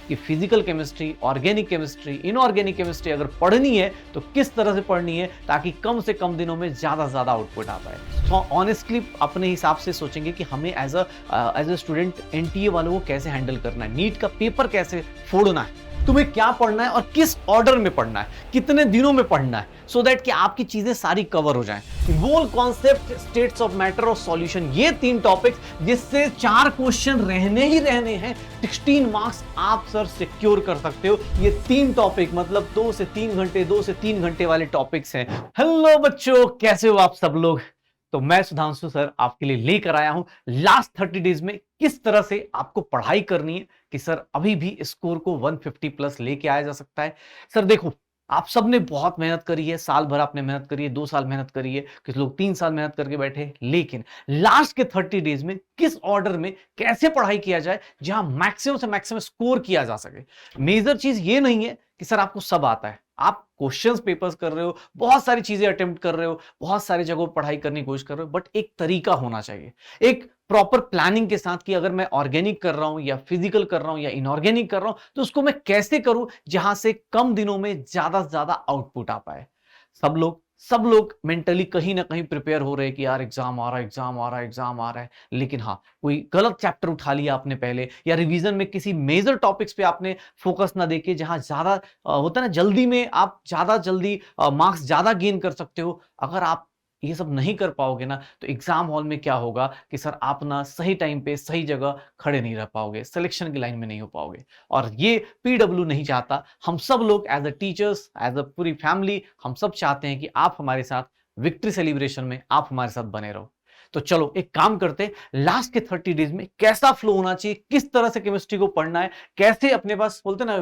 कि physical chemistry, organic chemistry, inorganic chemistry अगर पढ़नी है तो किस तरह से पढ़नी है ताकि कम से कम दिनों में ज़्यादा से ज़्यादा आउटपुट आ पाए। तो ऑनेस्टली अपने हिसाब से सोचेंगे कि हमें एज अ स्टूडेंट एनटीए वालों को कैसे हैंडल करना है, नीट का पेपर कैसे फोड़ना है, तुम्हें क्या पढ़ना है और किस ऑर्डर में पढ़ना है, कितने दिनों में पढ़ना है, सो दैट कि आपकी चीजें सारी कवर हो जाएं। गोल, कॉन्सेप्ट, स्टेट्स ऑफ मैटर और सॉल्यूशन, ये 3 टॉपिक्स जिससे 4 क्वेश्चन रहने ही रहने हैं, 16 मार्क्स आप सर सिक्योर कर सकते हो। ये 3 टॉपिक मतलब 2 से 3 घंटे, 2 से 3 घंटे वाले टॉपिक्स हैं। हेलो बच्चों, कैसे हो आप सब लोग? तो मैं सुधांशु सर आपके लिए लेकर आया हूं लास्ट 30 डेज में किस तरह से आपको पढ़ाई करनी है कि सर अभी भी स्कोर को 150 प्लस लेके आया जा सकता है। सर देखो, आप सबने बहुत मेहनत करी है, साल भर आपने मेहनत करी है, 2 साल मेहनत करी है, कुछ लोग 3 साल मेहनत करके बैठे, लेकिन लास्ट के 30 डेज में किस ऑर्डर में कैसे पढ़ाई किया जाए जहां मैक्सिमम से मैक्सिमम स्कोर किया जा सके। मेजर चीज ये नहीं है कि सर आपको सब आता है, आप क्वेश्चंस पेपर्स कर रहे हो, बहुत सारी चीजें अटेम्प्ट कर रहे हो, बहुत सारी जगहों पर पढ़ाई करने की कोशिश कर रहे हो, बट एक तरीका होना चाहिए, एक प्रॉपर प्लानिंग के साथ कि अगर मैं ऑर्गेनिक कर रहा हूं या फिजिकल कर रहा हूं या इनऑर्गेनिक कर रहा हूं तो उसको मैं कैसे करूं जहां से कम दिनों में ज्यादा से ज्यादा आउटपुट आ पाए। सब लोग मेंटली कहीं ना कहीं प्रिपेयर हो रहे हैं कि यार एग्जाम आ रहा है, एग्जाम आ रहा है, एग्जाम आ रहा है, लेकिन हाँ, कोई गलत चैप्टर उठा लिया आपने पहले, या रिवीजन में किसी मेजर टॉपिक्स पे आपने फोकस ना देके, जहां ज्यादा होता है ना, जल्दी में आप ज्यादा जल्दी मार्क्स ज्यादा गेन कर सकते हो। अगर आप ये सब नहीं कर पाओगे ना तो एग्जाम हॉल में क्या होगा कि सर आप ना सही टाइम पे सही जगह खड़े नहीं रह पाओगे, सिलेक्शन की लाइन में नहीं हो पाओगे, और ये पीडब्ल्यू नहीं चाहता। हम सब लोग as a teachers, as a पूरी फैमिली, हम सब चाहते हैं कि आप हमारे साथ विक्ट्री सेलिब्रेशन में आप हमारे साथ बने रहो। तो चलो एक काम करते, लास्ट के 30 डेज में कैसा फ्लो होना चाहिए, किस तरह से केमिस्ट्री को पढ़ना है, कैसे अपने पास बोलते ना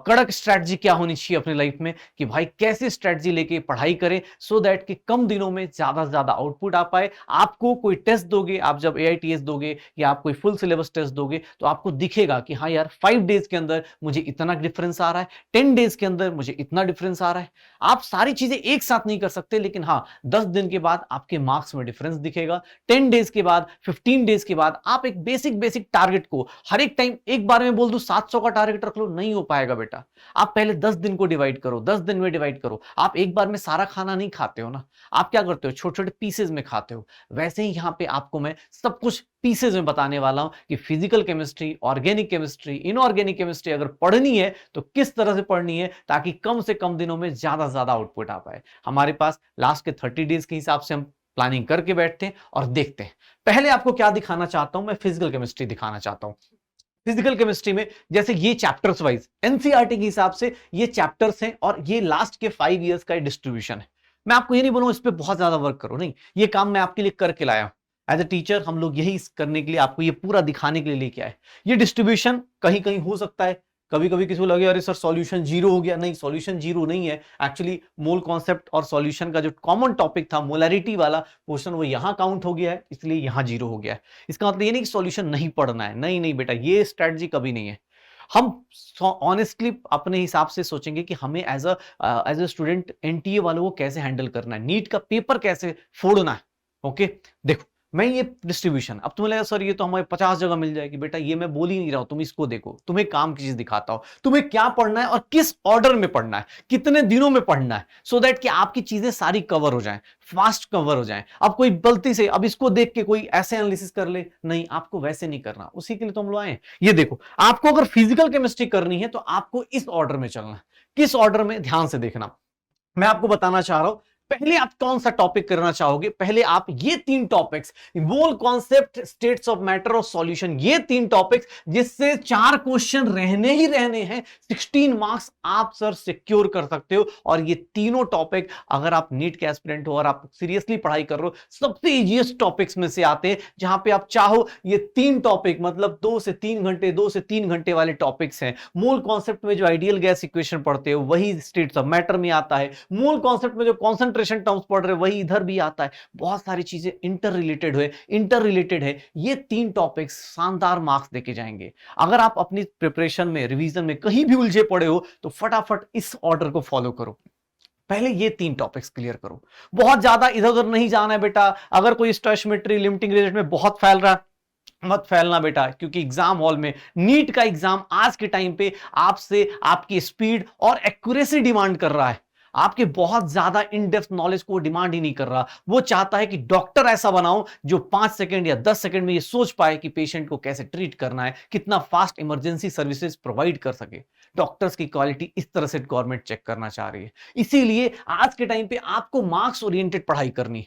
कड़क स्ट्रैटेजी क्या होनी चाहिए अपनी लाइफ में कि भाई कैसे स्ट्रैटेजी लेके पढ़ाई करें सो दैट कि कम दिनों में ज्यादा से ज्यादा आउटपुट आ पाए। आपको कोई टेस्ट दोगे, आप जब एआईटीएस दोगे या आप कोई फुल सिलेबस टेस्ट दोगे तो आपको दिखेगा कि हाँ यार 5 डेज के अंदर मुझे इतना डिफरेंस आ रहा है, 10 डेज के अंदर मुझे इतना डिफरेंस आ रहा है। आप सारी चीजें एक साथ नहीं कर सकते, लेकिन हाँ 10 दिन के बाद आपके मार्क्स में डिफरेंस दिखेगा, 10 डेज के बाद, 15 डेज के बाद आप एक बेसिक टारगेट को हर एक टाइम एक बार में बोल दूं 700 का टारगेट रख लो, नहीं हो पाएगा बेटा। आप पहले 10 दिन को डिवाइड करो, 10 दिन में डिवाइड करो। आप एक बार में सारा खाना नहीं खाते हो ना, आप क्या करते हो, छोटे छोटे पीसेज में खाते हो। वैसे ही यहां पे आपको मैं सब कुछ पीसेज में बताने वाला हूं कि physical chemistry, organic chemistry, inorganic chemistry अगर पढ़नी है तो किस तरह से पढ़नी है ताकि कम से कम दिनों में ज्यादा से ज्यादा आउटपुट आ पाए। हमारे पास लास्ट के 30 डेज के हिसाब से हम प्लानिंग करके बैठते हैं और देखते हैं। पहले आपको क्या दिखाना चाहता हूं, मैं फिजिकल केमिस्ट्री दिखाना चाहता हूं। फिजिकल केमिस्ट्री में जैसे ये चैप्टर्स वाइज एनसीईआरटी के हिसाब से ये चैप्टर्स हैं और ये लास्ट के 5 इयर्स का डिस्ट्रीब्यूशन है। मैं आपको ये नहीं बोलूं इस पे बहुत ज्यादा वर्क करो, नहीं, ये काम मैं आपके लिए करके लाया हूं। एज अ टीचर हम लोग यही करने के लिए, आपको ये पूरा दिखाने के लिए लेके आए। ये डिस्ट्रीब्यूशन कहीं कहीं हो सकता है, कभी कभी किसी को लगे अरे सर सॉल्यूशन जीरो हो गया, नहीं सॉल्यूशन जीरो नहीं है। एक्चुअली मोल कॉन्सेप्ट और सॉल्यूशन का जो कॉमन टॉपिक था मोलैरिटी वाला पोर्शन, वो यहां काउंट हो गया है, इसलिए यहां जीरो हो गया है। इसका मतलब ये नहीं कि सॉल्यूशन नहीं पढ़ना है, नहीं नहीं बेटा, ये स्ट्रेटजी कभी नहीं है। हम ऑनेस्टली अपने हिसाब से सोचेंगे कि हमें एज अ स्टूडेंट एनटीए वालों को कैसे हैंडल करना है, नीट का पेपर कैसे फोड़ना है। ओके, देखो मैं ये डिस्ट्रीब्यूशन, अब तुम्हें लगा सर ये तो हमें 50 जगह मिल जाएगी, बेटा ये मैं बोल ही नहीं रहा हूं, तुम इसको देखो, तुम्हें काम की चीज दिखाता हूं, तुम्हें क्या पढ़ना है और किस ऑर्डर में पढ़ना है, कितने दिनों में पढ़ना है, सो दैट कि आपकी चीजें सारी कवर हो जाएं, फास्ट कवर हो जाएं। अब कोई गलती से अब इसको देख के कोई ऐसे एनालिसिस कर ले, नहीं, आपको वैसे नहीं करना, उसी के लिए तो हम लोग आए। ये देखो, आपको अगर फिजिकल केमिस्ट्री करनी है तो आपको इस ऑर्डर में चलना है। किस ऑर्डर में, ध्यान से देखना, मैं आपको बताना चाह रहा हूं। पहले आप कौन सा टॉपिक करना चाहोगे, पहले आप ये 3 topics, mole concept, states of matter और सॉल्यूशन, ये 3 टॉपिक्स जिससे 4 क्वेश्चन रहने ही रहने हैं, 16 मार्क्स आप सर सिक्योर कर सकते हो। और ये तीनों टॉपिक अगर आप नीट के एस्पिरेंट हो और आप सीरियसली पढ़ाई कर रहे हो, सबसे इजीएस्ट टॉपिक्स में से आते हैं, जहां पे आप चाहो ये 3 टॉपिक मतलब 2 से 3 घंटे, 2 से 3 घंटे वाले टॉपिक्स हैं। मोल कॉन्सेप्ट में जो आइडियल गैस इक्वेशन पढ़ते हो वही स्टेट्स ऑफ मैटर में आता है। मोल कॉन्सेप्ट में जो कॉन्सेंट्रेशन टर्म्स पढ़ रहे वही इधर भी आता है। बहुत सारी चीजें इंटर रिलेटेड है। ये 3 टॉपिक्स शानदार मार्क्स देके जाएंगे। अगर आप अपनी प्रिपरेशन में, रिवीजन में कहीं भी उलझे पड़े हो तो फटाफट इस ऑर्डर को फॉलो करो। पहले ये 3 टॉपिक्स क्लियर करो, बहुत ज्यादा इधर उधर नहीं जाना है बेटा। अगर कोई स्टोइचियोमेट्री, लिमिटिंग रिलेशन में बहुत फैल रहा है मत फैलना बेटा, क्योंकि एग्जाम हॉल में नीट का एग्जाम आज के टाइम पे आपसे आपकी स्पीड और एक्यूरेसी डिमांड कर रहा है, आपके बहुत ज्यादा इन डेप्थ नॉलेज को डिमांड ही नहीं कर रहा। वो चाहता है कि डॉक्टर ऐसा बनाओ जो 5 सेकंड या 10 सेकंड में ये सोच पाए कि पेशेंट को कैसे ट्रीट करना है, कितना फास्ट इमरजेंसी सर्विसेज प्रोवाइड कर सके। डॉक्टर्स की क्वालिटी इस तरह से गवर्नमेंट चेक करना चाह रही है। इसीलिए आज के टाइम पे आपको मार्क्स ओरिएंटेड पढ़ाई करनी है।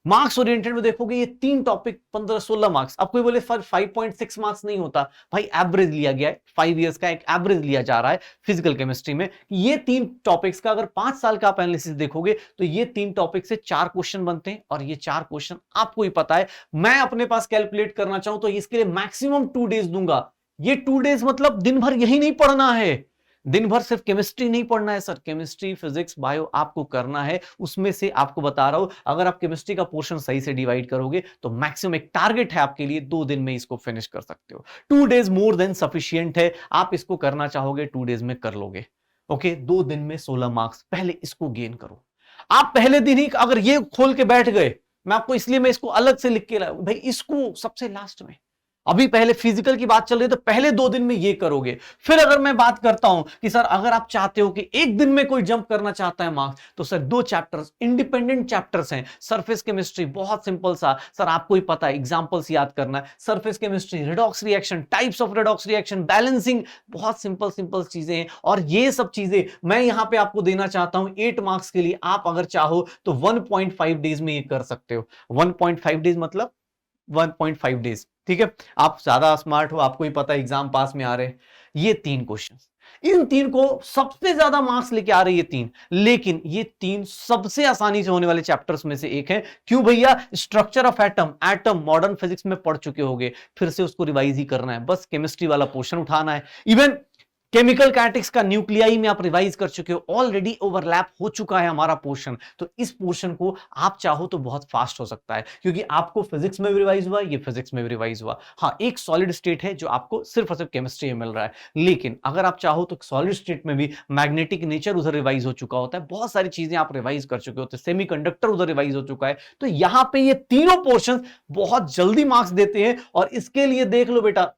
मार्क्स ओरिएंटेड में देखोगे ये 3 टॉपिक 15-16 मार्क्स। अब कोई बोले सर 5.6 मार्क्स नहीं होता, भाई एवरेज लिया गया है, 5 इयर्स का एक एवरेज लिया जा रहा है फिजिकल केमिस्ट्री में। ये 3 टॉपिक्स का अगर 5 साल का आप एनालिसिस देखोगे तो ये 3 टॉपिक से 4 क्वेश्चन बनते हैं, और ये 4 क्वेश्चन आपको ही पता है। मैं अपने पास कैलकुलेट करना चाहूं तो इसके लिए मैक्सिमम 2 डेज दूंगा। ये 2 डेज मतलब दिन भर यही नहीं पढ़ना है, दिन भर सिर्फ केमिस्ट्री नहीं पढ़ना है सर, केमिस्ट्री फिजिक्स बायो आपको करना है। उसमें से आपको बता रहा हूं, अगर आप केमिस्ट्री का पोर्शन सही से डिवाइड करोगे तो मैक्सिमम एक टारगेट है आपके लिए, 2 दिन में इसको फिनिश कर सकते हो। 2 डेज मोर देन सफिशियंट है। आप इसको करना चाहोगे 2 डेज में कर लोगे। ओके, 2 दिन में 16 मार्क्स, पहले इसको गेन करो। आप पहले दिन ही अगर ये खोल के बैठ गए, मैं आपको इसलिए मैं इसको अलग से लिख के लाया भाई, इसको सबसे लास्ट में, अभी पहले फिजिकल की बात चल रही है तो पहले 2 दिन में ये करोगे। फिर अगर मैं बात करता हूं कि सर अगर आप चाहते हो कि एक दिन में कोई जंप करना चाहता है मार्क्स, तो सर 2 चैप्टर्स इंडिपेंडेंट चैप्टर्स हैं। सरफेस केमिस्ट्री बहुत सिंपल सा, सर आपको ही पता है, एग्जांपल्स याद करना है। Surface chemistry, redox reaction, types of redox reaction, balancing, बहुत सिंपल सिंपल चीजें हैं। और ये सब चीजें मैं यहां पे आपको देना चाहता हूं 8 मार्क्स के लिए। आप अगर चाहो तो 1.5 डेज में ये कर सकते हो। 1.5 डेज मतलब 1.5 डेज, ठीक है। आप ज्यादा स्मार्ट हो, आपको ही पता है एग्जाम पास में आ रहे हैं। ये 3 क्वेश्चंस, इन 3 को सबसे ज्यादा मार्क्स लेके आ रही है 3, लेकिन ये 3 सबसे आसानी से होने वाले चैप्टर्स में से एक है। क्यों भैया? Structure of atom, atom modern physics में पढ़ चुके होगे, फिर से उसको रिवाइज ही करना है, बस केमिस्ट्री वाला पोर्शन उठाना है। इवन केमिकल काइनेटिक्स का न्यूक्लियाई में आप रिवाइज कर चुके हो, ऑलरेडी ओवरलैप हो चुका है हमारा पोर्शन। तो इस पोर्शन को आप चाहो तो बहुत फास्ट हो सकता है, क्योंकि आपको फिजिक्स में भी रिवाइज हुआ, ये फिजिक्स में भी रिवाइज हुआ। हाँ, एक सॉलिड स्टेट है जो आपको सिर्फ और सिर्फ केमिस्ट्री में मिल रहा है, लेकिन अगर आप चाहो तो सॉलिड स्टेट में भी मैग्नेटिक नेचर उधर रिवाइज हो चुका होता है, बहुत सारी चीजें आप रिवाइज कर चुके होते हैं, सेमीकंडक्टर उधर रिवाइज हो चुका है। तो यहां पे ये तीनों पोर्शन बहुत जल्दी मार्क्स देते हैं, और इसके लिए देख लो बेटा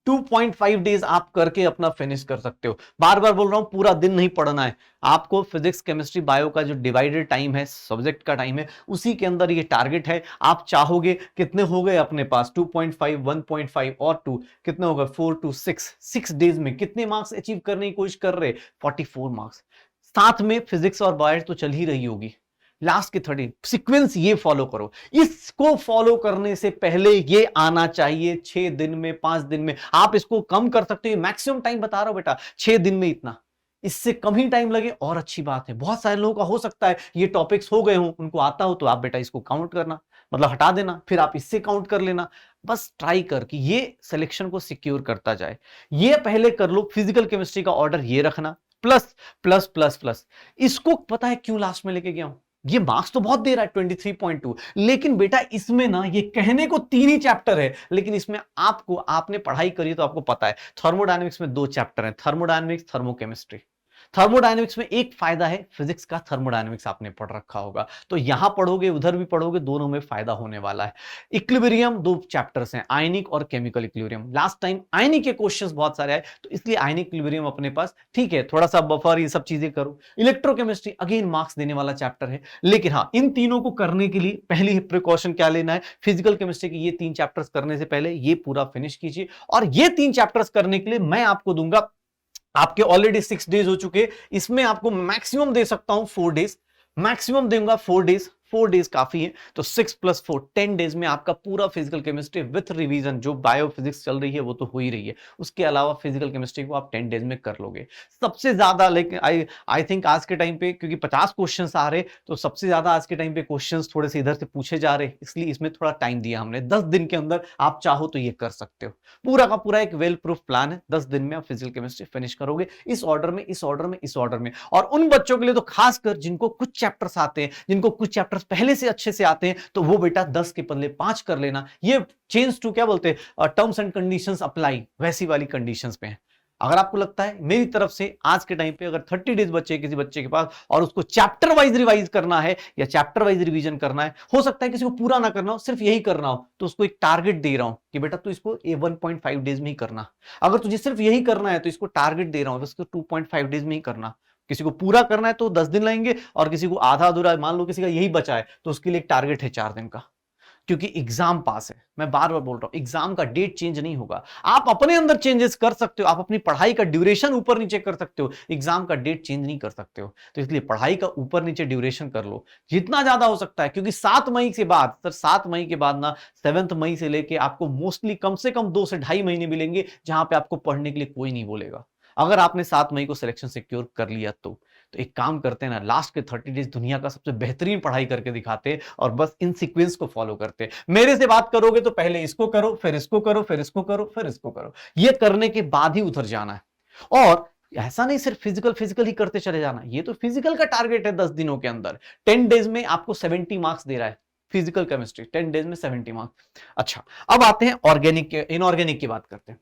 2.5 डेज आप करके अपना फिनिश कर सकते हो। बार बार बोल रहा हूं, पूरा दिन नहीं पढ़ना है आपको। फिजिक्स केमिस्ट्री बायो का जो डिवाइडेड टाइम है, सब्जेक्ट का टाइम है, उसी के अंदर ये टारगेट है। आप चाहोगे, कितने हो गए अपने पास? 2.5, 1.5 और 2 कितने हो गए? 4 to 6 डेज में कितने मार्क्स अचीव करने की कोशिश कर रहे? 44 मार्क्स। साथ में फिजिक्स और बायो तो चल ही रही होगी, लास्ट के 30 सीक्वेंस ये फॉलो करो। इसको फॉलो करने से पहले ये आना चाहिए 6 दिन में, 5 दिन में। आप इसको कम कर सकते हो, मैक्सिमम टाइम बता रहा हूं बेटा, 6 दिन में इतना। इससे कम ही टाइम लगे और अच्छी बात है। बहुत सारे लोगों का हो सकता है ये टॉपिक्स हो गए हो, उनको आता हो, तो आप बेटा इसको काउंट करना, मतलब हटा देना, फिर आप इससे काउंट कर लेना। बस ट्राई कर कि ये सिलेक्शन को सिक्योर करता जाए। ये पहले कर लो। फिजिकल केमिस्ट्री का ऑर्डर ये रखना, प्लस प्लस प्लस प्लस। इसको पता है क्यों लास्ट में लेके गया हूं? ये मार्क्स तो बहुत दे रहा है 23.2, लेकिन बेटा इसमें ना, ये कहने को 3 ही चैप्टर है, लेकिन इसमें आपको, आपने पढ़ाई करी तो आपको पता है, थर्मोडायनेमिक्स में 2 चैप्टर हैं, थर्मोडायनेमिक्स, थर्मोकेमिस्ट्री। थर्मोडायनेमिक्स में एक फायदा है, फिजिक्स का थर्मोडायनेमिक्स आपने पढ़ रखा होगा, तो यहां पढ़ोगे उधर भी पढ़ोगे, दोनों में फायदा होने वाला है। इक्विलिब्रियम 2 चैप्टर्स हैं, आयनिक और केमिकल इक्विलिब्रियम। लास्ट टाइम आयनिक के क्वेश्चंस बहुत सारे आए, तो इसलिए आयनिक इक्विलिब्रियम अपने पास ठीक है, थोड़ा सा बफर, ये सब चीजें करो। इलेक्ट्रोकेमिस्ट्री अगेन मार्क्स देने वाला चैप्टर है, लेकिन हाँ, इन तीनों को करने के लिए पहली प्रिकॉशन क्या लेना है? फिजिकल केमिस्ट्री के ये 3 चैप्टर्स करने से पहले ये पूरा फिनिश कीजिए। और ये 3 चैप्टर्स करने के लिए मैं आपको दूंगा, आपके ऑलरेडी 6 डेज हो चुके, इसमें आपको मैक्सिमम दे सकता हूं 4 डेज, मैक्सिमम दूंगा 4 डेज। 4 डेज काफी है, तो 6 + 4 10 डेज में आपका पूरा फिजिकल केमिस्ट्री विथ रिवीजन, जो बायो फिजिक्स चल रही है वो तो हो ही रही है, उसके अलावा फिजिकल केमिस्ट्री को आप 10 डेज में कर लोगे। सबसे ज्यादा, लेकिन आई थिंक आज के टाइम पे, क्योंकि 50 क्वेश्चंस आ रहे, तो सबसे ज्यादा आज के टाइम पे क्वेश्चंस थोड़े से इधर से पूछे जा रहे, इसलिए इसमें थोड़ा टाइम दिया हमने। 10 दिन के अंदर आप चाहो तो ये कर सकते हो। पूरा का पूरा एक वेल प्रूफ प्लान है, 10 दिन में आप फिजिकल केमिस्ट्री फिनिश करोगे, इस ऑर्डर में, इस ऑर्डर में, इस ऑर्डर में। और उन बच्चों के लिए तो खासकर जिनको कुछ चैप्टर्स आते हैं, जिनको कुछ चैप्टर्स पहले से अच्छे से आते हैं, तो वो बेटा 10 के बदले 5 कर लेना। ये चेंज टू क्या बोलते हैं, टर्म्स एंड कंडीशंस अप्लाई, वैसी वाली कंडीशंस पे है। अगर आपको लगता है मेरी तरफ से आज के टाइम पे अगर 30 डेज बचे किसी बच्चे के पास और उसको चैप्टर वाइज रिवाइज करना है या चैप्टर वाइज रिवीजन करना है, हो सकता है किसी को पूरा ना करना हो, सिर्फ यही करना हो, तो उसको एक टारगेट दे रहा हूं कि बेटा तू इसको 1.5 डेज में ही करना। अगर तुझे सिर्फ यही करना है तो इसको टारगेट दे रहा हूं इसको 2.5 डेज में ही करना। किसी को पूरा करना है तो 10 दिन लगेंगे, और किसी को आधा अधूरा, मान लो किसी का यही बचा है तो उसके लिए एक टारगेट है 4 दिन का। क्योंकि एग्जाम पास है, मैं बार बार बोल रहा हूं, एग्जाम का डेट चेंज नहीं होगा। आप अपने अंदर चेंजेस कर सकते हो, आप अपनी पढ़ाई का ड्यूरेशन ऊपर नीचे कर सकते हो, एग्जाम का डेट चेंज नहीं कर सकते हो। तो इसलिए पढ़ाई का ऊपर नीचे ड्यूरेशन कर लो जितना ज्यादा हो सकता है, क्योंकि 7 मई के बाद, सर 7 मई के बाद ना 7 मई से लेके आपको मोस्टली कम से कम 2 से ढाई महीने मिलेंगे जहां पे आपको पढ़ने के लिए कोई नहीं बोलेगा। अगर आपने 7 मई को सिलेक्शन सिक्योर कर लिया तो एक काम करते हैं ना, लास्ट के 30 डेज दुनिया का सबसे बेहतरीन पढ़ाई करके दिखाते हैं और बस इन सीक्वेंस को फॉलो करते हैं। मेरे से बात करोगे तो पहले इसको करो, फिर इसको करो, फिर इसको करो, फिर इसको करो, ये करने के बाद ही उधर जाना है। और ऐसा नहीं सिर्फ फिजिकल ही करते चले जाना, ये तो फिजिकल का टारगेट है 10 दिनों के अंदर। 10 डेज में आपको 70 मार्क्स दे रहा है फिजिकल केमिस्ट्री, 10 डेज में 70 मार्क्स। अच्छा, अब आते हैं ऑर्गेनिक, इनऑर्गेनिक की बात करते हैं।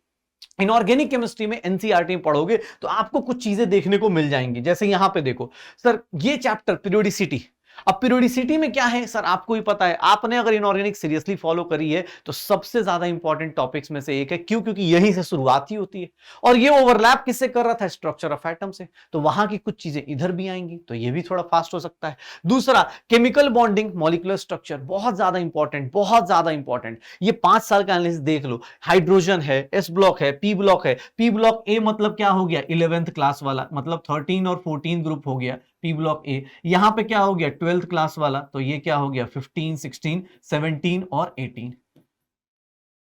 इनऑर्गेनिक केमिस्ट्री में एनसीईआरटी में पढ़ोगे तो आपको कुछ चीजें देखने को मिल जाएंगी। जैसे यहां पे देखो सर, ये चैप्टर पीरियोडिसिटी। अब पीरियोडिसिटी में क्या है सर, आपको ही पता है, आपने अगर इनऑर्गेनिक सीरियसली फॉलो करी है तो सबसे ज्यादा इंपॉर्टेंट टॉपिक्स में से एक है। क्यों? क्योंकि यहीं से शुरुआत ही होती है, और ये ओवरलैप किससे कर रहा था? स्ट्रक्चर ऑफ एटम से। तो वहां की कुछ चीजें इधर भी आएंगी, तो ये भी थोड़ा फास्ट हो सकता है। दूसरा, केमिकल बॉन्डिंग, मॉलिक्यूलर स्ट्रक्चर, बहुत ज्यादा इंपॉर्टेंट, बहुत ज्यादा इंपॉर्टेंट। ये 5 साल का एनालिसिस देख लो। हाइड्रोजन है, एस ब्लॉक है, पी ब्लॉक है। पी ब्लॉक ए मतलब क्या हो गया? 11th क्लास वाला, मतलब 13 और 14 ग्रुप हो गया पी ब्लॉक ए। यहां पे क्या हो गया? 12th क्लास वाला, तो ये क्या हो गया? 15, 16, 17 और 18,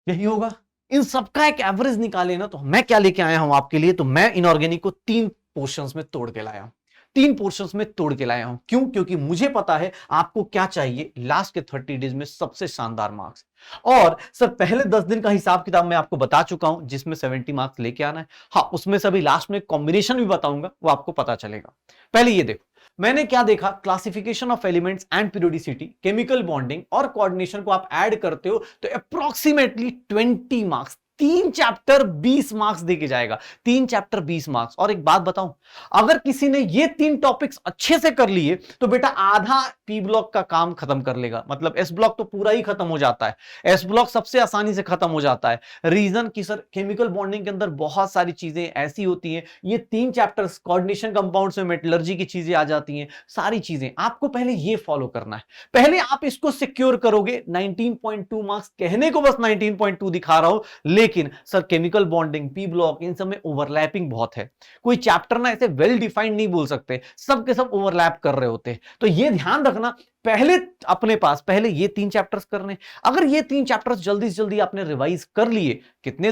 यही होगा। इन सबका एक एवरेज निकाले ना, तो मैं क्या लेके आया हूं आपके लिए, तो मैं इनऑर्गेनिक को 3 पोर्शंस में तोड़ के लाया हूं। 3 पोर्शंस में तोड़ के लाया हूं। क्यों? क्योंकि मुझे पता है आपको क्या चाहिए लास्ट के 30 डेज में सबसे शानदार मार्क्स। और सर पहले 10 दिन का हिसाब किताब मैं आपको बता चुका हूं, जिसमें 70 मार्क्स लेके आना है। हाँ, उसमें से अभी लास्ट में कॉम्बिनेशन भी बताऊंगा, वो आपको पता चलेगा। पहले ये देखो, मैंने क्या देखा, classification of elements and periodicity, chemical bonding और कोऑर्डिनेशन को आप ऐड करते हो तो अप्रोक्सीमेटली 20 मार्क्स, 3 चैप्टर 20 मार्क्स देके जाएगा। 3 चैप्टर 20 मार्क्स। और एक बात बताऊं, अगर किसी ने ये 3 टॉपिक्स अच्छे से कर लिए तो बेटा आधा पी ब्लॉक का काम खत्म कर लेगा। मतलब एस ब्लॉक तो पूरा ही खत्म हो जाता है, एस ब्लॉक सबसे आसानी से खत्म हो जाता है। रीजन कि सर केमिकल बॉन्डिंग के अंदर बहुत सारी चीजें ऐसी होती हैं, ये 3 चैप्टर्स, कोऑर्डिनेशन कंपाउंड्स में मेटलर्जी की चीजें आ जाती हैं, सारी चीजें आपको पहले ये फॉलो करना है। पहले आप इसको सिक्योर करोगे। 19.2 मार्क्स, कहने को बस 19.2 दिखा रहा हूं, लेकिन sir chemical bonding, P block, इन सब में ओवरलैपिंग बहुत है। कोई चैप्टर ना ऐसे वेल डिफाइंड नहीं बोल सकते, सब के सब ओवरलैप कर रहे होते हैं। तो ये ध्यान रखना, पहले अपने पास पहले ये 3 चैप्टर्स करने। अगर ये 3 चैप्टर्स जल्दी से जल्दी आपने रिवाइज कर लिए, कितने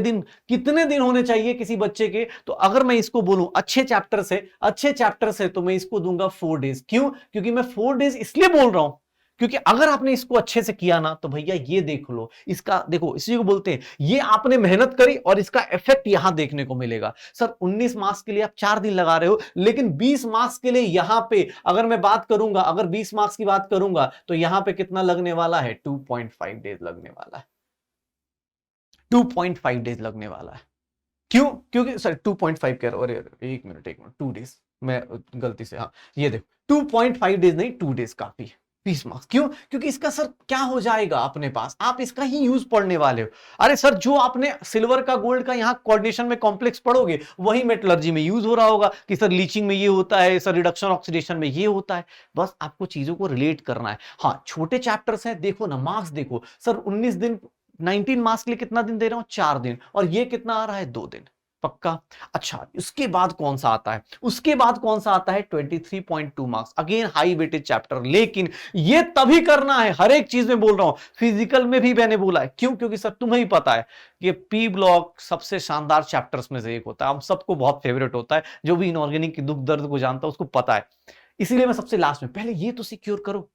दिन होने चाहिए किसी बच्चे के? तो अगर मैं इसको बोलूं अच्छे चैप्टर से तो मैं इसको दूंगा 4 डेज। क्यों? क्योंकि मैं 4 डेज इसलिए बोल रहा हूं क्योंकि अगर आपने इसको अच्छे से किया ना, तो भैया ये देख लो, इसका देखो, इसी को बोलते हैं ये आपने मेहनत करी और इसका इफेक्ट यहां देखने को मिलेगा। सर 19 मार्क्स के लिए आप 4 दिन लगा रहे हो, लेकिन 20 मार्क्स के लिए यहां पे अगर मैं बात करूंगा, अगर 20 मार्क्स की बात करूंगा तो यहां पे कितना लगने वाला है? 2.5 डेज लगने वाला है। 2.5 डेज लगने वाला है। क्यों? क्योंकि सर 2.5 कह रहा हूं, अरे एक मिनट 2 डेज, मैं गलती से, हाँ ये देखो 2.5 डेज नहीं, 2 डेज काफी है। 20 मार्क्स। क्यों? क्योंकि इसका सर क्या हो जाएगा अपने पास, आप इसका ही यूज पढ़ने वाले हो। अरे सर जो आपने सिल्वर का, गोल्ड का यहां कोऑर्डिनेशन में कॉम्प्लेक्स पढ़ोगे, वही मेटलर्जी में यूज हो रहा होगा कि सर लीचिंग में ये होता है, सर रिडक्शन ऑक्सीडेशन में ये होता है। बस आपको चीजों को रिलेट करना है। हाँ, छोटे चैप्टर्स हैं, देखो ना मार्क्स देखो सर, 19 दिन, 19 मार्क्स के लिए कितना दिन दे रहा हूं? 4 दिन। और ये कितना आ रहा है? 2 दिन। पक्का? अच्छा, उसके बाद कौन सा आता है? उसके बाद कौन सा आता है? 23.2 marks, again high weightage chapter. लेकिन ये तभी करना है, हर एक चीज में बोल रहा हूं, फिजिकल में भी मैंने बोला है। क्यों? क्योंकि सर तुम्हें ही पता है कि पी ब्लॉक सबसे शानदार चैप्टर्स में से एक होता है, हम सबको बहुत फेवरेट होता है। जो भी इनऑर्गेनिक की दुख दर्द को जानता है उसको पता है। इसीलिए मैं सबसे लास्ट में, पहले ये तो सिक्योर करो।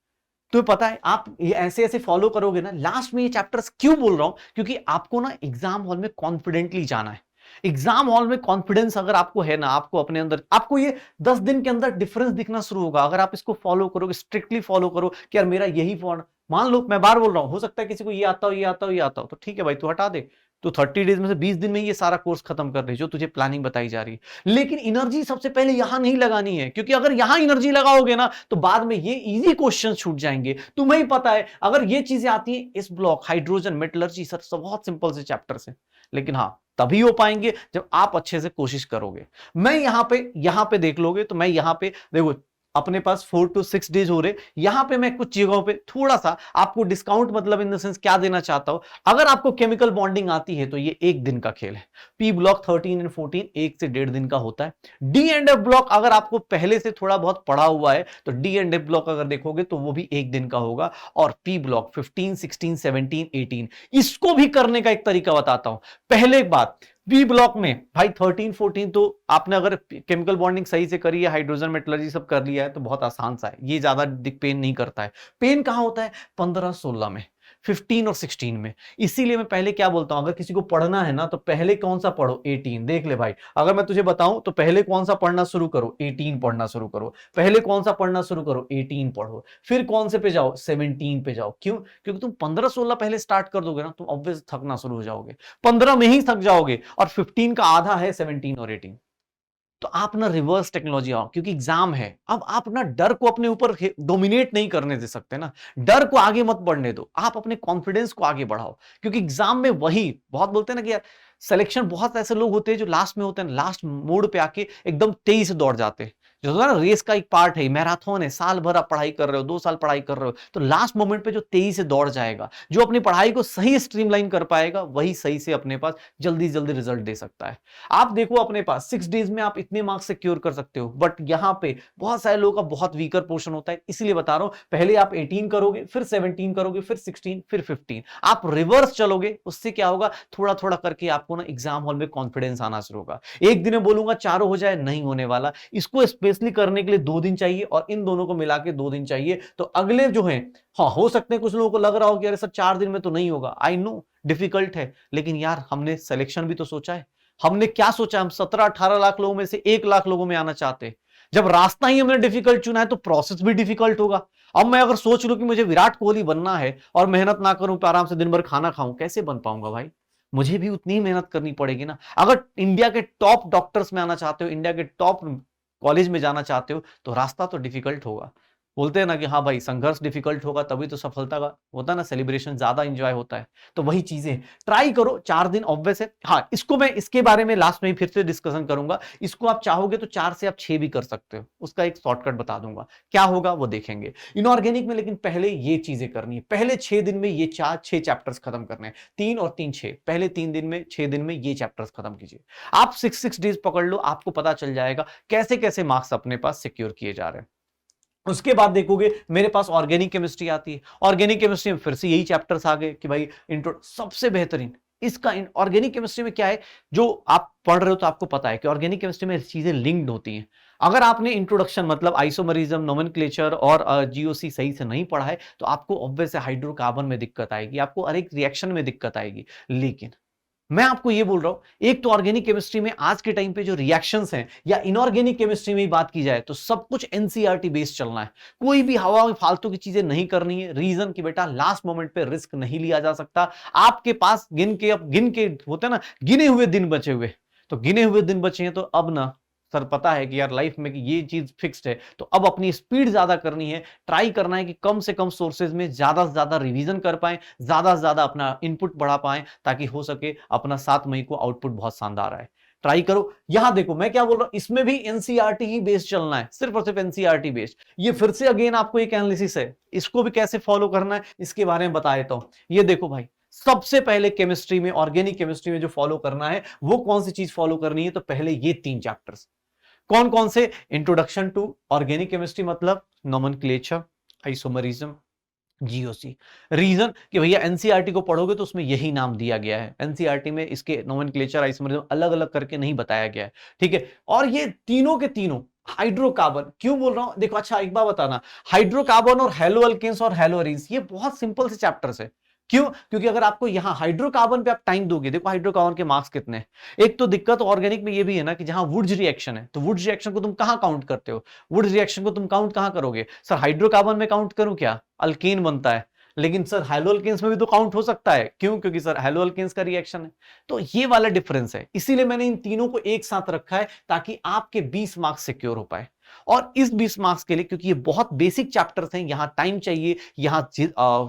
तुम्हें पता है आप ये ऐसे ऐसे फॉलो करोगे ना, लास्ट में ये चैप्टर्स क्यों बोल रहा हूं? क्योंकि आपको ना एग्जाम हॉल में कॉन्फिडेंटली जाना है। एग्जाम हॉल में कॉन्फिडेंस अगर आपको है ना, आपको अपने अंदर, आपको ये 10 दिन के अंदर डिफरेंस दिखना शुरू होगा। अगर आप इसको फॉलो करोगे, स्ट्रिक्टली फॉलो करो कि यार मेरा यही फॉर्म, मान लो मैं बार बोल रहा हूं, हो सकता है किसी को ये आता हो, ये आता हो, ये आता हो, तो ठीक है भाई तू हटा दे, तो 30 डेज में से 20 दिन में ये सारा कोर्स खत्म कर रही जो तुझे प्लानिंग बताई जा रही है। लेकिन एनर्जी सबसे पहले यहां नहीं लगानी है, क्योंकि अगर यहां एनर्जी लगाओगे ना तो बाद में ये इजी क्वेश्चन छूट जाएंगे। तुम्हें ही पता है अगर ये चीजें आती हैं इस ब्लॉक हाइड्रोजन मेटलर्जी सर सब बहुत सिंपल से चैप्टर्स हैं, लेकिन हाँ तभी हो पाएंगे जब आप अच्छे से कोशिश करोगे। मैं यहां पे देख लोगे तो मैं यहां पे देखो अपने पास 4 to 6 डेज हो रहे, यहां पे मैं कुछ जगहों पे थोड़ा सा आपको डिस्काउंट मतलब इन द सेंस क्या देना चाहता हूं, अगर आपको केमिकल बॉन्डिंग आती है तो ये एक दिन का खेल है। पी ब्लॉक 13 एंड 14 1 से 1.5 दिन का होता है। डी एंड एफ ब्लॉक अगर आपको पहले से थोड़ा बहुत पढ़ा हुआ है तो डी एंड एफ ब्लॉक अगर देखोगे तो वो भी एक दिन का होगा। और पी ब्लॉक 15 16 17 18 इसको भी करने का एक तरीका बताता हूं। पहले एक बात, बी ब्लॉक में भाई 13 14 तो आपने अगर केमिकल बॉन्डिंग सही से करी है, हाइड्रोजन मेटलर्जी सब कर लिया है तो बहुत आसान सा है, ये ज्यादा पेन नहीं करता है। पेन कहां होता है? 15 16 में, 15 और 16 में। इसीलिए मैं पहले क्या बोलता हूं, अगर किसी को पढ़ना है ना तो पहले कौन सा पढ़ो? 18। देख ले भाई, अगर मैं तुझे बताऊं तो पहले कौन सा पढ़ना शुरू करो? 18 पढ़ना शुरू करो। पहले कौन सा पढ़ना शुरू करो? 18 पढ़ो। फिर कौन से पे जाओ? 17 पे जाओ। क्यों? क्योंकि तुम 15 16 पहले स्टार्ट कर दोगे ना तुम ऑब्वियस थकना शुरू हो जाओगे, 15 में ही थक जाओगे। और 15 का आधा है 17 और 18। तो आप ना रिवर्स टेक्नोलॉजी आओ, क्योंकि एग्जाम है। अब आप ना डर को अपने ऊपर डोमिनेट नहीं करने दे सकते ना, डर को आगे मत बढ़ने दो, आप अपने कॉन्फिडेंस को आगे बढ़ाओ। क्योंकि एग्जाम में वही बहुत बोलते हैं ना कि यार सिलेक्शन, बहुत ऐसे लोग होते हैं जो लास्ट में होते हैं, लास्ट मोड पे आके एकदम तेजी से दौड़ जाते हैं। जो होता है ना रेस का एक पार्ट है, मैराथन है, साल भर आप पढ़ाई कर रहे हो, 2 साल पढ़ाई कर रहे हो, तो लास्ट मोमेंट पे जो तेजी से दौड़ जाएगा, जो अपनी पढ़ाई को सही स्ट्रीमलाइन कर पाएगा, वही सही से अपने पास जल्दी जल्दी रिजल्ट दे सकता है। आप देखो अपने पास 6 डेज में आप इतने मार्क्स सिक्योर कर सकते हो, बट यहां पे बहुत सारे लोगों का बहुत वीकर पोर्शन होता है। इसलिए बता रहा हूं, पहले आप 18 करोगे, फिर 17 करोगे, फिर 16, फिर 15, आप रिवर्स चलोगे। उससे क्या होगा, थोड़ा थोड़ा करके आपको ना एग्जाम हॉल में कॉन्फिडेंस आना शुरू होगा। एक दिन में बोलूंगा चारों हो जाए, नहीं होने वाला। इसको स्पेशली करने के लिए 2 दिन चाहिए, और इन दोनों को मिला के 2 दिन चाहिए। तो अगले जो है, हाँ हो सकते हैं कुछ लोगों को लग रहा हो कि अरे सर 4 दिन में तो नहीं होगा, आई नो डिफिकल्ट है, लेकिन यार हमने सिलेक्शन भी तो सोचा है। हमने क्या सोचा, हम 17-18 लाख लोगों में से 1 लाख लोगों में आना चाहते हैं। जब रास्ता ही हमने डिफिकल्ट चुना है तो प्रोसेस भी डिफिकल्ट होगा। अब मैं अगर सोच लूं कि मुझे विराट कोहली बनना है और मेहनत ना करूं, आराम से दिन भर खाना खाऊं, कैसे बन पाऊंगा भाई? मुझे भी उतनी ही मेहनत करनी पड़ेगी ना। अगर इंडिया के टॉप डॉक्टर्स में आना चाहते हो, इंडिया के टॉप कॉलेज में जाना चाहते हो, तो रास्ता तो डिफिकल्ट होगा। बोलते हैं ना कि हाँ भाई संघर्ष डिफिकल्ट होगा तभी तो सफलता का होता है ना, सेलिब्रेशन ज्यादा एंजॉय होता है। तो वही चीजें ट्राई करो, 4 दिन ऑब्वियस है। हाँ इसको मैं इसके बारे में लास्ट में ही फिर से डिस्कशन करूंगा। इसको आप चाहोगे तो 4 से आप 6 भी कर सकते हो, उसका एक शॉर्टकट बता दूंगा, क्या होगा वो देखेंगे इनऑर्गेनिक में। लेकिन पहले ये चीजें करनी है, पहले 6 दिन में ये 4-6 चैप्टर्स खत्म करने हैं। 3 और 3 6, पहले 3 दिन में 6 दिन में ये चैप्टर्स खत्म कीजिए। आप 6 डेज पकड़ लो, आपको पता चल जाएगा कैसे कैसे मार्क्स अपने पास सिक्योर किए जा रहे हैं। उसके बाद देखोगे मेरे पास ऑर्गेनिक केमिस्ट्री आती है। ऑर्गेनिक केमिस्ट्री में फिर से यही चैप्टर्स आ गए कि भाई इंट्रो सबसे बेहतरीन। इसका ऑर्गेनिक केमिस्ट्री में क्या है, जो आप पढ़ रहे हो तो आपको पता है कि ऑर्गेनिक केमिस्ट्री में चीजें लिंक्ड होती हैं। अगर आपने इंट्रोडक्शन मतलब आइसोमरिज्म, नोमेनक्लेचर और जीओसी सही से नहीं पढ़ा है तो आपको ऑब्वियस हाइड्रोकार्बन में दिक्कत आएगी, आपको हर एक रिएक्शन में दिक्कत आएगी। लेकिन मैं आपको ये बोल रहा हूं, एक तो ऑर्गेनिक केमिस्ट्री में आज के टाइम पे जो रिएक्शंस हैं, या इनऑर्गेनिक केमिस्ट्री में ही बात की जाए तो सब कुछ एनसीईआरटी बेस्ड चलना है। कोई भी हवा में फालतू की चीजें नहीं करनी है। रीजन कि बेटा लास्ट मोमेंट पे रिस्क नहीं लिया जा सकता। आपके पास गिन के होते हैं ना, गिने हुए दिन बचे हुए, तो गिने हुए दिन बचे हैं, तो अब ना सर पता है कि यार लाइफ में कि ये चीज फिक्स्ड है, तो अब अपनी स्पीड ज्यादा करनी है। ट्राई करना है कि कम से कम सोर्सेज में ज्यादा से ज्यादा रिवीजन कर पाए, ज्यादा से ज्यादा अपना इनपुट बढ़ा पाए, ताकि हो सके अपना 7 मई को आउटपुट बहुत शानदार आए। ट्राई करो। यहां देखो मैं क्या बोल रहा हूं, इसमें भी एनसीईआरटी ही बेस्ड चलना है, सिर्फ और सिर्फ एनसीईआरटी बेस्ड। ये फिर से अगेन आपको एक एनालिसिस है, इसको भी कैसे फॉलो करना है इसके बारे में बता देता हूं। ये देखो भाई, सबसे पहले केमिस्ट्री में, ऑर्गेनिक केमिस्ट्री में जो फॉलो करना है वो कौन सी चीज फॉलो करनी है, तो पहले ये 3 चैप्टर्स। कौन कौन से? इंट्रोडक्शन टू ऑर्गेनिक केमिस्ट्री मतलब नोमेनक्लेचर, आइसोमरिज्म, जीओसी। रीजन कि भैया एनसीईआरटी को पढ़ोगे तो उसमें यही नाम दिया गया है। एनसीईआरटी में इसके नोमेनक्लेचर, आइसोमरिज्म अलग अलग करके नहीं बताया गया है, ठीक है। और ये तीनों के तीनों हाइड्रोकार्बन, क्यों बोल रहा हूं देखो, अच्छा एक बात बताना, हाइड्रोकार्बन और हेलोअल्केन्स और हेलोअरीन्स ये बहुत सिंपल से चैप्टर्स है। क्यों? क्योंकि अगर आपको यहां हाइड्रोकार्बन पे आप टाइम दोगे, देखो हाइड्रोकार्बन के मार्क्स कितने हैं। एक तो दिक्कत ऑर्गेनिक में ये भी है ना कि जहां वुड्स रिएक्शन है, तो वुड्स रिएक्शन को तुम कहां काउंट करते हो? वुड्स रिएक्शन को तुम काउंट कहां करोगे? सर हाइड्रोकार्बन में काउंट करूं क्या? अल्केन बनता है, लेकिन सर हैलो अल्केन्स में भी तो काउंट हो सकता है, क्यों? क्योंकि सर हैलो अल्केन्स का रिएक्शन है। तो ये वाला डिफरेंस है, इसीलिए मैंने इन तीनों को एक साथ रखा है ताकि आपके 20 मार्क्स सिक्योर हो पाए। और इस 20 मार्क्स के लिए, क्योंकि ये बहुत बेसिक चैप्टर्स हैं, यहां टाइम चाहिए, यहां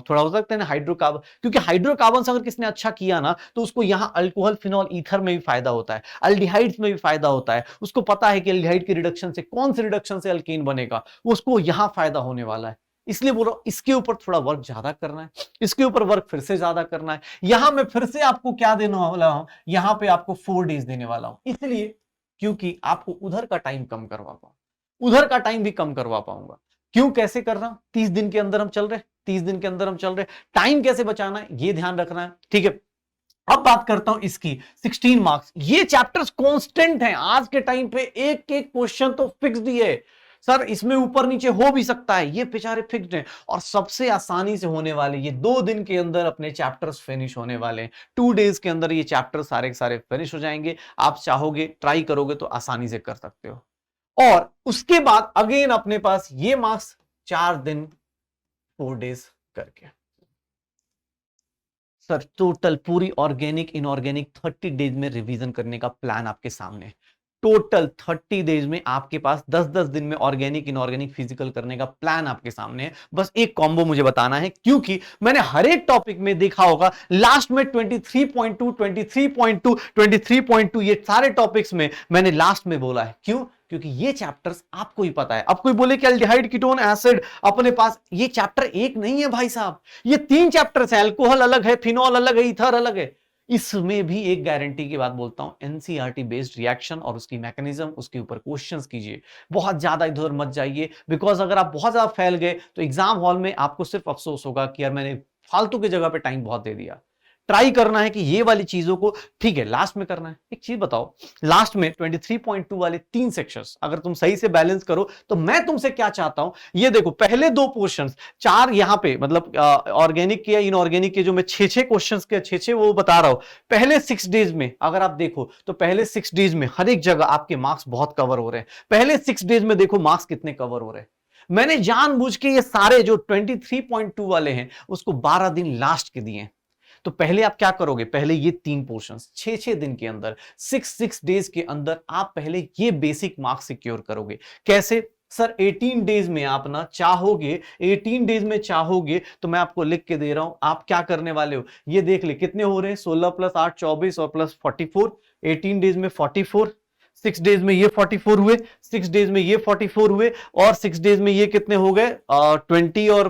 थोड़ा हो सकता है ना हाइड्रोकार्बन, क्योंकि हाइड्रोकार्बन अगर किसने अच्छा किया ना तो उसको यहां अल्कोहल, फिनॉल, ईथर में भी फायदा होता है, अल्डिहाइड्स में भी फायदा होता है। उसको पता है कि अल्डिहाइड के रिडक्शन से कौन से रिडक्शन से अल्केन बनेगा, उसको यहां फायदा होने वाला है। इसलिए बोल रहा हूं इसके ऊपर थोड़ा वर्क ज्यादा करना है, इसके ऊपर वर्क फिर से ज्यादा करना है। यहां मैं फिर से आपको क्या देने वाला हूं, यहां पे आपको 4 डेज देने वाला हूं, इसलिए क्योंकि आपको उधर का टाइम कम करवा पाऊं, उधर का टाइम भी कम करवा पाऊंगा। क्यों, कैसे कर रहा हूं? 30 दिन के अंदर हम चल रहे, 30 दिन के अंदर हम चल रहे, टाइम कैसे बचाना है ये ध्यान रखना है, ठीक है। अब बात करता हूं इसकी 16 मार्क्स। ये चैप्टर्स कांस्टेंट हैं आज के टाइम पे, एक एक क्वेश्चन तो फिक्स्ड ही है सर, इसमें ऊपर नीचे हो भी सकता है, ये बेचारे फिक्स्ड हैं। और सबसे आसानी से होने वाले, ये 2 दिन के अंदर अपने चैप्टर्स फिनिश होने वाले हैं, 2 डेज के अंदर ये चैप्टर्स सारे के सारे फिनिश हो जाएंगे। आप चाहोगे, ट्राई करोगे तो आसानी से कर सकते हो। और उसके बाद अगेन अपने पास ये मार्क्स 4 दिन 4 डेज करके, सर टोटल पूरी ऑर्गेनिक इनऑर्गेनिक 30 डेज में रिवीजन करने का प्लान आपके सामने। टोटल 30 डेज में आपके पास 10-10 दिन में ऑर्गेनिक इनऑर्गेनिक फिजिकल करने का प्लान आपके सामने है। बस एक कॉम्बो मुझे बताना है, क्योंकि मैंने हर एक टॉपिक में देखा होगा लास्ट में 23.2 23.2 23.2 ये सारे टॉपिक्स में मैंने लास्ट में बोला है। क्यों? क्योंकि ये चैप्टर्स आपको ही पता है। अब कोई बोले कि एल्डिहाइड, कीटोन, एसिड अपने पास, ये चैप्टर एक नहीं है भाई साहब, ये 3 चैप्टर्स हैं। अल्कोहल अलग है, फिनॉल अलग है, ईथर अलग है। इसमें भी एक गारंटी की बात बोलता हूं, एनसीईआरटी बेस्ड रिएक्शन और उसकी मैकेनिज्म, उसके ऊपर क्वेश्चंस कीजिए, बहुत ज्यादा इधर मत जाइए। बिकॉज अगर आप बहुत ज्यादा फैल गए तो एग्जाम हॉल में आपको सिर्फ अफसोस होगा कि यार मैंने फालतू की जगह पे टाइम बहुत दे दिया। ट्राई करना है कि ये वाली चीजों को, ठीक है, लास्ट में करना है। एक चीज बताओ, लास्ट में 23.2 वाले 3 सेक्शंस अगर तुम सही से बैलेंस करो तो मैं तुमसे क्या चाहता हूं, ये देखो पहले 2 पोर्शंस, 4 यहां पे मतलब ऑर्गेनिक के या इनऑर्गेनिक के जो मैं 6 क्वेश्चंस के 6 वो बता रहा हूं, पहले 6 डेज में अगर आप देखो तो पहले 6 डेज में हर एक जगह आपके मार्क्स बहुत कवर हो रहे हैं। पहले 6 डेज में देखो मार्क्स कितने कवर हो रहे हैं। मैंने जानबूझ के ये सारे जो 23.2 वाले हैं उसको 12 दिन लास्ट के दिए। तो पहले आप क्या करोगे, पहले ये 3 पोर्शंस 6-6 दिन के अंदर, 6 डेज के अंदर आप पहले ये बेसिक मार्क्स सिक्योर करोगे। कैसे सर? 18 डेज में आप ना चाहोगे, 18 डेज में चाहोगे तो मैं आपको लिख के दे रहा हूं, आप क्या करने वाले हो ये देख ले, कितने हो रहे हैं, 16 + 8 24 और प्लस 44, 18 डेज में 44, 6 डेज में ये 44 हुए, 6 डेज में ये 44 हुए, और 6 डेज में ये कितने हो गए, 20 और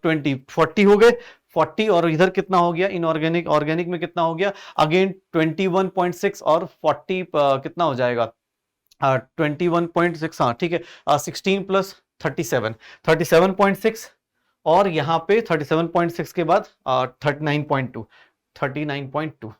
20 40 हो गए, 40, और इधर कितना हो गया इनऑर्गेनिक, ऑर्गेनिक में कितना हो गया अगेन 21.6 और 40 कितना हो जाएगा 21.6, हाँ ठीक है, 16 + 37 37.6, और यहां पे 37.6 के बाद 39.2 39.2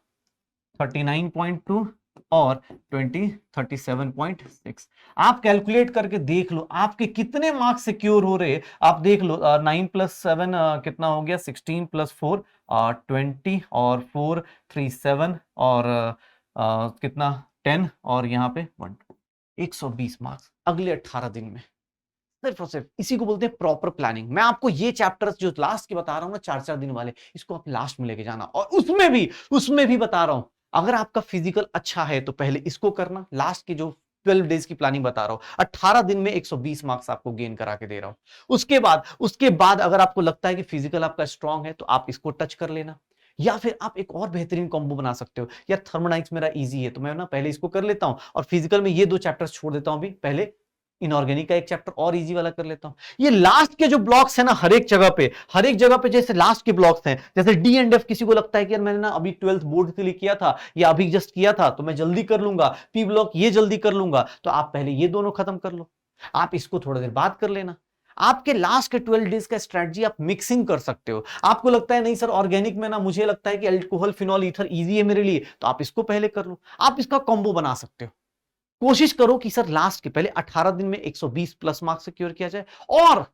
39.2 और 37.6। आप कैलकुलेट करके देख लो आपके कितने मार्क्स सिक्योर हो रहे हैं। आप देख लो 9 + 7 कितना हो गया, 16 + 4 20 और 4 3 7 और कितना 10 और यहाँ पे 1 120 मार्क्स अगले 18 दिन में, सिर्फ और सिर्फ। इसी को बोलते हैं प्रॉपर प्लानिंग। मैं आपको ये चैप्टर्स जो लास्ट के बता रहा हूं ना, 4-4 दिन वाले, इसको आप लास्ट में लेके जाना। और उसमें भी बता रहा हूं, अगर आपका फिजिकल अच्छा है तो पहले इसको करना, लास्ट के जो 12 डेज की प्लानिंग बता रहा हूं, 18 दिन में 120 मार्क्स आपको गेन करा के दे रहा हूं। उसके बाद अगर आपको लगता है कि फिजिकल आपका स्ट्रांग है तो आप इसको टच कर लेना, या फिर आप एक और बेहतरीन कॉम्बो बना सकते हो। यार थर्मोडाइनमिक्स मेरा इजी है तो मैं ना पहले इसको कर लेता हूं और फिजिकल में ये 2 चैप्टर्स छोड़ देता हूं, अभी पहले इनऑर्गेनिक का एक चैप्टर और इजी वाला कर लेता हूं। ये लास्ट के जो ब्लॉक्स है ना, हर एक जगह पे जैसे लास्ट के ब्लॉक्स हैं, जैसे डी एंड एफ, किसी को लगता है कि यार मैंने ना अभी 12th बोर्ड के लिए किया था या अभी जस्ट किया था तो मैं जल्दी कर लूंगा, पी ब्लॉक ये जल्दी कर लूंगा, तो आप पहले ये दोनों खत्म कर लो, आप इसको थोड़ा देर बाद कर लेना। आपके लास्ट के 12 डेज का स्ट्रेटजी आप मिक्सिंग कर सकते हो। आपको लगता है नहीं सर ऑर्गेनिक में ना मुझे लगता है कि अल्कोहल, फिनॉल, ईथर इजी है मेरे लिए, तो आप इसको पहले कर लो, आप इसका कॉम्बो बना सकते हो। कोशिश करो कि सर लास्ट के पहले 18 दिन में 120 प्लस मार्क्स सिक्योर किया जाए। और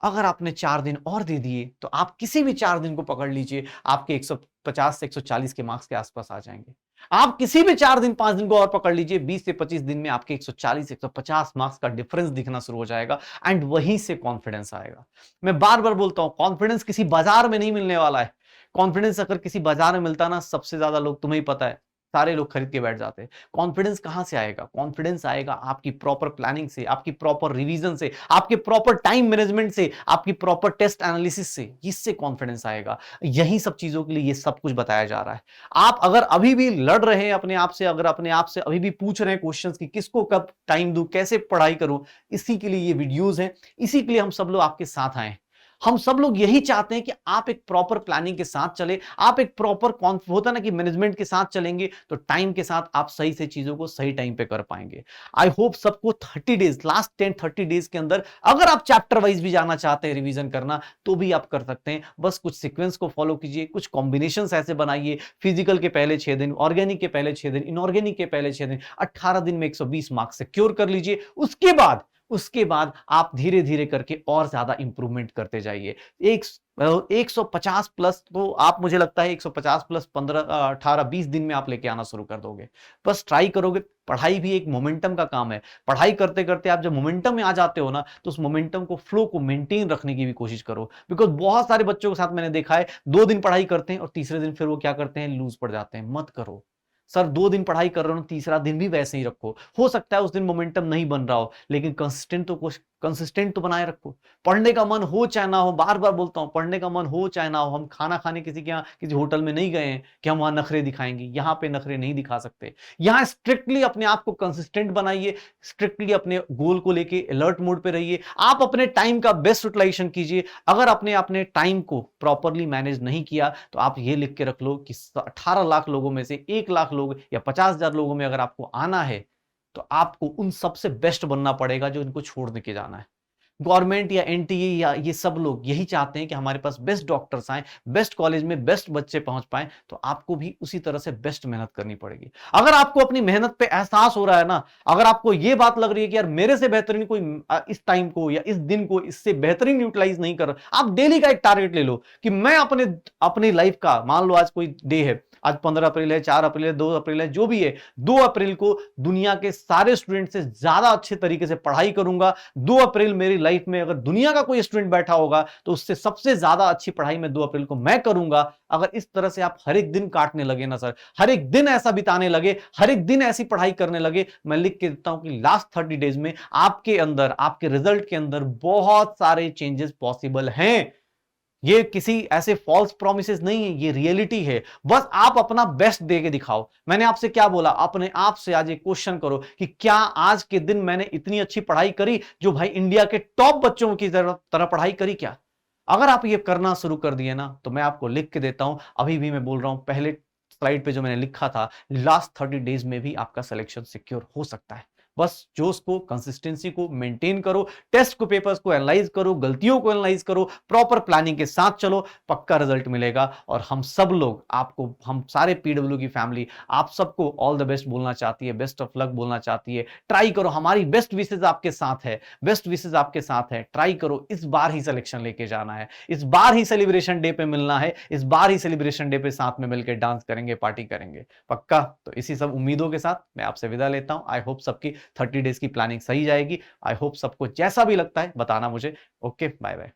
अगर आपने 4 दिन और दे दिए तो आप किसी भी 4 दिन को पकड़ लीजिए, आपके 150 से 140 के मार्क्स के आसपास आ जाएंगे। आप किसी भी 4 दिन 5 दिन को और पकड़ लीजिए, 20 से 25 दिन में आपके 140 150 मार्क्स का डिफरेंस दिखना शुरू हो जाएगा एंड वहीं से कॉन्फिडेंस आएगा। मैं बार बार बोलता हूं, कॉन्फिडेंस किसी बाजार में नहीं मिलने वाला है। कॉन्फिडेंस अगर किसी बाजार में मिलता ना, सबसे ज्यादा लोग, तुम्हें ही पता है, सारे लोग खरीद के बैठ जाते हैं। कॉन्फिडेंस कहां से आएगा? कॉन्फिडेंस आएगा आपकी प्रॉपर प्लानिंग से, आपकी प्रॉपर रिवीजन से, आपके प्रॉपर टाइम मैनेजमेंट से, आपकी प्रॉपर टेस्ट एनालिसिस से। इससे कॉन्फिडेंस आएगा। यही सब चीजों के लिए ये सब कुछ बताया जा रहा है। आप अगर अभी भी लड़ रहे हैं अपने आप से, अगर अपने आप से अभी भी पूछ रहे हैं क्वेश्चंस कि किसको कब टाइम दूं, कैसे पढ़ाई करूं, इसी के लिए ये वीडियोस हैं। इसी के लिए हम सब लोग आपके साथ आए हैं। हम सब लोग यही चाहते हैं कि आप एक प्रॉपर प्लानिंग के साथ चले, आप एक प्रॉपर होता ना कि मैनेजमेंट के साथ चलेंगे तो टाइम के साथ आप सही से चीजों को सही टाइम पे कर पाएंगे। आई होप सबको 30 डेज, लास्ट 10-30 डेज के अंदर अगर आप चैप्टर वाइज भी जाना चाहते हैं रिवीजन करना, तो भी आप कर सकते हैं। बस कुछ सीक्वेंस को फॉलो कीजिए, कुछ कॉम्बिनेशन ऐसे बनाइए। फिजिकल के पहले 6 दिन, ऑर्गेनिक के पहले 6 दिन, इनऑर्गेनिक के पहले 6 दिन, 18 दिन में 120 मार्क्स सिक्योर कर लीजिए। उसके बाद आप धीरे धीरे करके और ज्यादा इंप्रूवमेंट करते जाइए। एक 150 प्लस तो आप, मुझे लगता है 150 प्लस 15 18 20 दिन में आप लेके आना शुरू कर दोगे। बस ट्राई करोगे। पढ़ाई भी एक मोमेंटम का काम है। पढ़ाई करते करते आप जब मोमेंटम में आ जाते हो ना, तो उस मोमेंटम को, फ्लो को मेंटेन रखने की भी कोशिश करो। बिकॉज बहुत सारे बच्चों के साथ मैंने देखा है, 2 दिन पढ़ाई करते हैं और तीसरे दिन फिर वो क्या करते हैं, लूज पड़ जाते हैं। मत करो सर, 2 दिन पढ़ाई कर रहे हो, तीसरा दिन भी वैसे ही रखो। हो सकता है उस दिन मोमेंटम नहीं बन रहा हो, लेकिन कंसिस्टेंट तो बनाए रखो। पढ़ने का मन हो चाहे ना हो, बार बार बोलता हूं, पढ़ने का मन हो चाहे ना हो, हम खाना खाने किसी के यहाँ, किसी होटल में नहीं गए हैं कि हम वहां नखरे दिखाएंगे। यहां पे नखरे नहीं दिखा सकते। यहां स्ट्रिक्टली अपने आप को कंसिस्टेंट बनाइए, स्ट्रिक्टली अपने गोल को लेके अलर्ट मोड पे रहिए। आप अपने टाइम का बेस्ट यूटिलाइजेशन कीजिए। अगर आपने अपने टाइम को प्रॉपरली मैनेज नहीं किया, तो आप ये लिख के रख लो कि 18 लाख लोगों में से 1 लाख लोग या 50,000 लोगों में अगर आपको आना है, तो आपको उन सबसे बेस्ट बनना पड़ेगा जो इनको छोड़ के जाना है। गवर्नमेंट या एनटीए या ये सब लोग यही चाहते हैं कि हमारे पास बेस्ट डॉक्टर्स आए, बेस्ट कॉलेज में बेस्ट बच्चे पहुंच पाए। तो आपको भी उसी तरह से बेस्ट मेहनत करनी पड़ेगी। अगर आपको अपनी मेहनत पे एहसास हो रहा है ना, अगर आपको ये बात लग रही है कि यार मेरे से बेहतरीन कोई इस टाइम को या इस दिन को इससे बेहतरीन यूटिलाइज नहीं कर रहा, आप डेली का एक टारगेट ले लो कि मैं अपनी लाइफ का, मान लो आज कोई डे है, आज 15 अप्रैल है, 4 अप्रैल है, 2 अप्रैल है, जो भी है, 2 अप्रैल को दुनिया के सारे स्टूडेंट से ज्यादा अच्छे तरीके से पढ़ाई करूंगा। 2 अप्रैल मेरी लाइफ में अगर दुनिया का कोई स्टूडेंट बैठा होगा, तो उससे सबसे ज्यादा अच्छी पढ़ाई में 2 अप्रैल को मैं करूंगा। अगर इस तरह से आप हर एक दिन काटने लगे ना सर, हर एक दिन ऐसा बिताने लगे, हर एक दिन ऐसी पढ़ाई करने लगे, मैं लिख के देता हूं कि लास्ट 30 डेज में आपके अंदर, आपके रिजल्ट के अंदर बहुत सारे चेंजेस पॉसिबल हैं। ये किसी ऐसे फॉल्स प्रोमिसेस नहीं है, ये रियलिटी है। बस आप अपना बेस्ट दे के दिखाओ। मैंने आपसे क्या बोला, अपने आप से आज एक क्वेश्चन करो कि क्या आज के दिन मैंने इतनी अच्छी पढ़ाई करी जो भाई इंडिया के टॉप बच्चों की तरह पढ़ाई करी क्या? अगर आप ये करना शुरू कर दिए ना, तो मैं आपको लिख के देता हूं, अभी भी मैं बोल रहा हूं, पहले स्लाइड पे जो मैंने लिखा था, लास्ट 30 डेज में भी आपका सिलेक्शन सिक्योर हो सकता है। बस जोश को, कंसिस्टेंसी को मेंटेन करो, टेस्ट को, पेपर्स को एनालाइज करो, गलतियों को एनालाइज करो, प्रॉपर प्लानिंग के साथ चलो, पक्का रिजल्ट मिलेगा। और हम सब लोग आपको, हम सारे पीडब्ल्यू की फैमिली आप सबको ऑल द बेस्ट बोलना चाहती है, बेस्ट ऑफ लक बोलना चाहती है। ट्राई करो, हमारी बेस्ट विशेज आपके साथ है, बेस्ट विशेज आपके साथ है। ट्राई करो, इस बार ही सिलेक्शन लेके जाना है, इस बार ही सेलिब्रेशन डे पे मिलना है, इस बार ही सेलिब्रेशन डे पे साथ में मिलकर डांस करेंगे, पार्टी करेंगे, पक्का। तो इसी सब उम्मीदों के साथ मैं आपसे विदा लेता हूं। आई होप सबकी 30 डेज की प्लानिंग सही जाएगी। आई होप सबको जैसा भी लगता है बताना मुझे। Okay, bye bye.